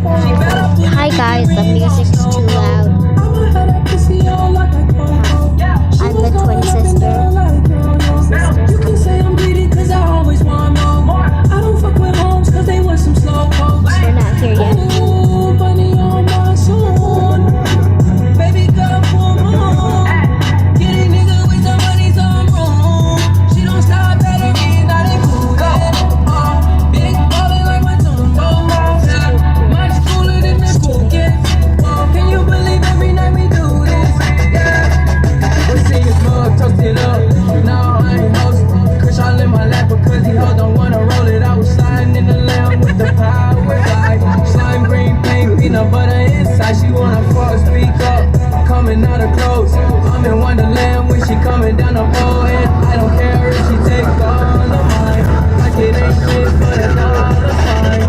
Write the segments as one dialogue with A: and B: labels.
A: Hi guys, the music's too loud. I'm the twin sister.
B: You can say I'm greedy cause I always want more. I don't fuck with homes cause they want some slow folks.
A: We're not here yet.
B: Ooh, bunny on my soul. Baby girl, pull my home. Get a nigga with some money, some room. She don't stop at her kids, not included. Big ballin' like my tumbo. Much cooler than the cool kids. Can you believe every night we do this? Yeah. We're seeing smug, toast it up. Now I ain't hosting. Kush all in my lap because he hoes don't wanna roll it. I was sliding in the lamb with the power guy. Slime green paint, peanut butter inside. She wanna fuck, speak up. Coming out of clothes. I'm in Wonderland when she coming down the pole. And I don't care if she take all of mine. Like it ain't shit but a dollar sign.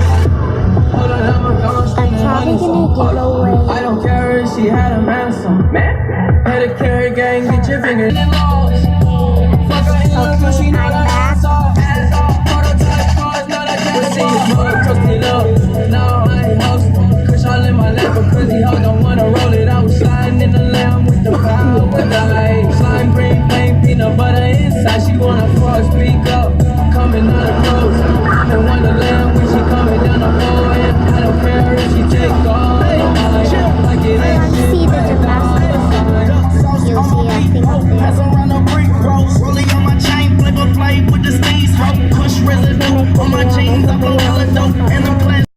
B: Hold on, I'm
A: probably gonna give away.
B: I don't care if she had a ransom. Pedicure gang, get your fingers in law.